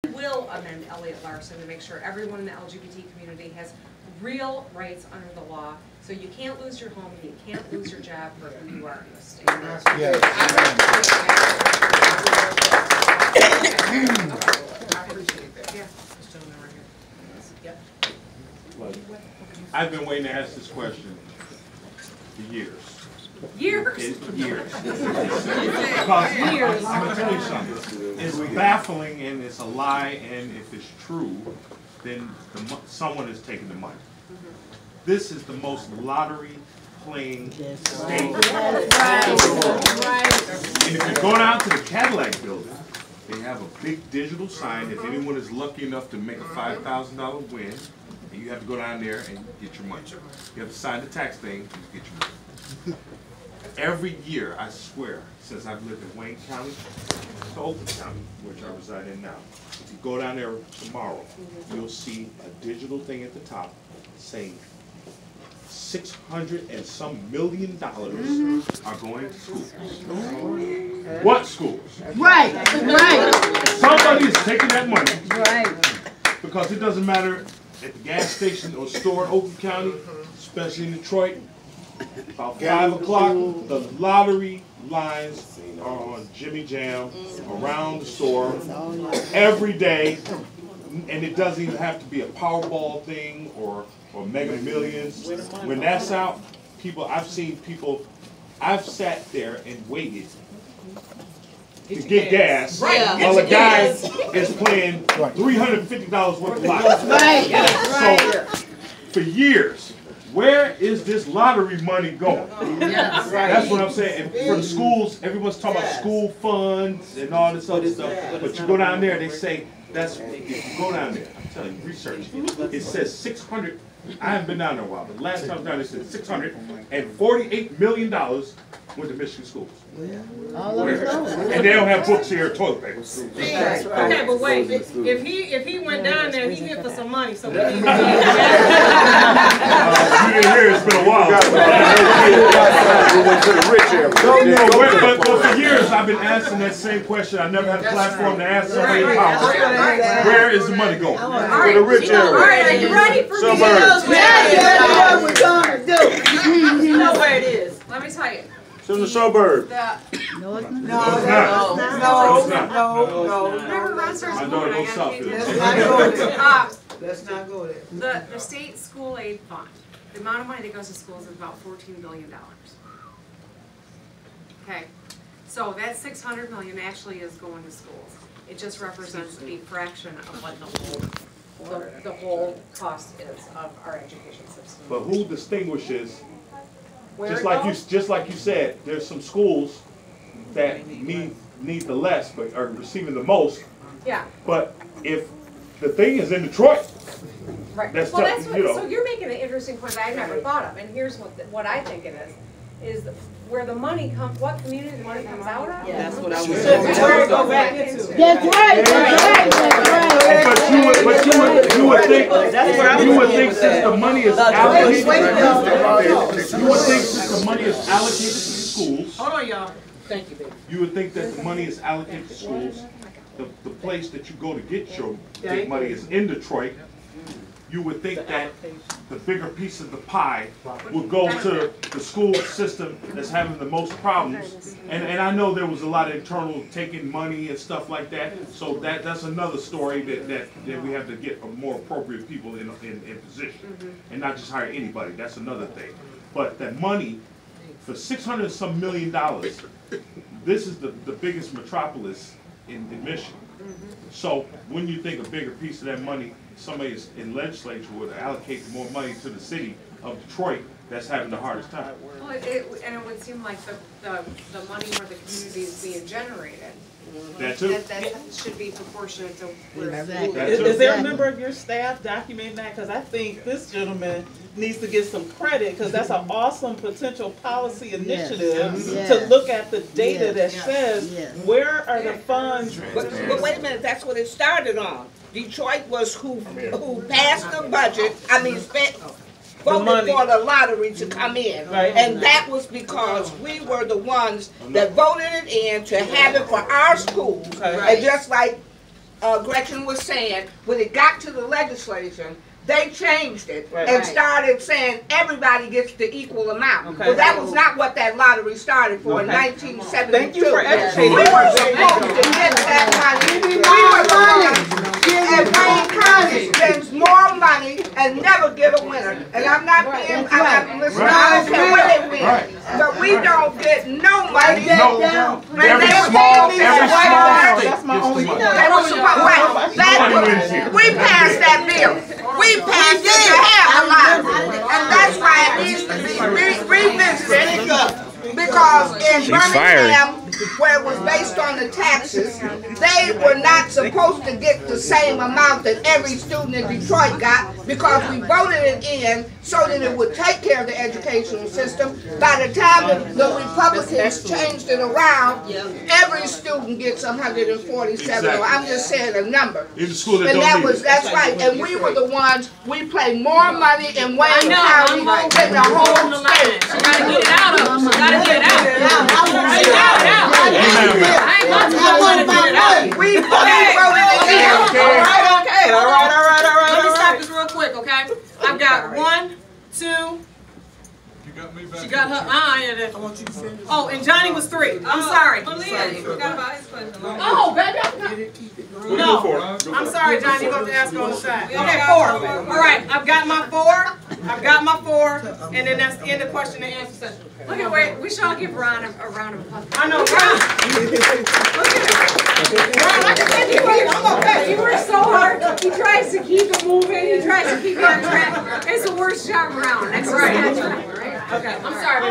We will amend Elliott Larson to make sure everyone in the LGBT community has real rights under the law. So you can't lose your home, you can't lose your job for who you are in the state. Yes. I appreciate that. Yeah. This gentleman right here. Yep. Well, I've been waiting to ask this question for years. Years. Years. Because years. I'm going to tell you something. It's baffling and it's a lie, and if it's true, then someone is taking the money. This is the most lottery playing state. And if you go down to the Cadillac building, they have a big digital sign. If anyone is lucky enough to make a $5,000 win, and you have to go down there and get your money. You have to sign the tax thing to get your money. Every year, I swear, since I've lived in Wayne County to Oakland County, which I reside in now, if you go down there tomorrow, you'll see a digital thing at the top saying $600 and some million are going to schools. What schools? Right, right. Somebody is taking that money. Right. Because it doesn't matter at the gas station or store in Oakland County, especially in Detroit, about 5 o'clock, the lottery lines are on Jimmy Jam around the store every day, and it doesn't even have to be a Powerball thing or Mega Millions. When that's out, I've sat there and waited to get gas while a guy is playing $350 worth of lots. So for years, where is this lottery money going? That's what I'm saying. And for the schools, everyone's talking about school funds and all this other stuff. But you go down there, they say if you go down there, I'm telling you, research. It says 600. I haven't been down there in a while, but last time I was down there, it said $648 million went to Michigan schools. And they don't have books here or toilet paper. Okay, but wait. If he went down there, he hit for some money. So we need to You didn't hear it. It's been a while. But for years, I've been asking that same question. I never had a platform to ask somebody in power. Where is the money going? To the rich area. All right, are you ready for me? What we're gonna do. You know where it is. Let me tell you. It's in the suburbs. No, it's not. No. Remember Ron starts My daughter goes south. Let's not go there. The state school aid fund, the amount of money that goes to schools is about $14 billion. Okay, so that $600 million actually is going to schools. It just represents a fraction of what the whole cost is of our education system. But who distinguishes? Where Just like you said, there's some schools that need the less, but are receiving the most. Yeah. But if the thing is in Detroit, right. That's well, tough, that's what, so you're making an interesting point that I never thought of, and here's what I think it is where the money comes, what community the money comes out of. That's what I was Where it go back into. That's right, But you would think since the money is allocated, to schools. Hold on, y'all. Thank you, baby. You would think that the money is allocated to schools. The place that you go to get your big money is in Detroit. You would think that the bigger piece of the pie would go to the school system that's having the most problems. And I know there was a lot of internal taking money and stuff like that. So that's another story that we have to get more appropriate people in position and not just hire anybody. That's another thing. But that money, for $600 and some million, this is the biggest metropolis in Michigan. So when you think a bigger piece of that money, somebody in legislature would allocate more money to the city of Detroit that's having the hardest time. Well, and it would seem like the money where the community is being generated. That too. That should be proportionate to where Is there a member of your staff documenting that? Because I think this gentleman needs to get some credit, because that's an awesome potential policy initiative to look at the data that says where are the funds. But wait a minute, that's what it started on. Detroit was who passed the budget. I mean, voted for the lottery to come in. Right. And that was because we were the ones that voted it in to have it for our schools. And just like Gretchen was saying, when it got to the legislation, they changed it Right. and started saying everybody gets the equal amount. Okay. Well, that was not what that lottery started for in Okay. 1972. Thank you for educating We me. were supposed to get that money. We were the ones, and Wayne County spends more money and never get a winner. And I'm not being, I'm not listening, I don't care where they win. Right. But we don't get no money. No, every small state That's gets my the only money. They were supposed, right, that, we passed that bill. We passed it to have a lottery. And that's why it needs to be revisited. Because in Birmingham, where it was based on the taxes, they were not supposed to get the same amount that every student in Detroit got, because we voted it in so that it would take care of the educational system. By the time the Republicans changed it around, every student gets 147. Exactly. I'm just saying a number. In the school that And don't need it. that's right. And we were the ones, we paid more money in Wayne know, County I'm than the whole state. She gotta get it out of her. She gotta get it out. Get it out. Amen, man. I ain't about to let her get it out. We voted it in. All right. Let me stop this real quick, okay? I've got 1, 2. She got her yeah. I want you to finish. Oh, and Johnny was 3. I'm sorry. Oh, baby. No. I'm sorry, Johnny. You have to ask her on the side. Okay, 4. All right, I've got my 4. And then that's the end of question and answer session. Look at, wait, we should all give Ron a round of applause. I know, Ron. Look at it. Ron, I can take you right. I'm okay. You work so hard. He tries to keep it moving. He tries to keep it on track. It's the worst job around. That's right. Okay, I'm sorry.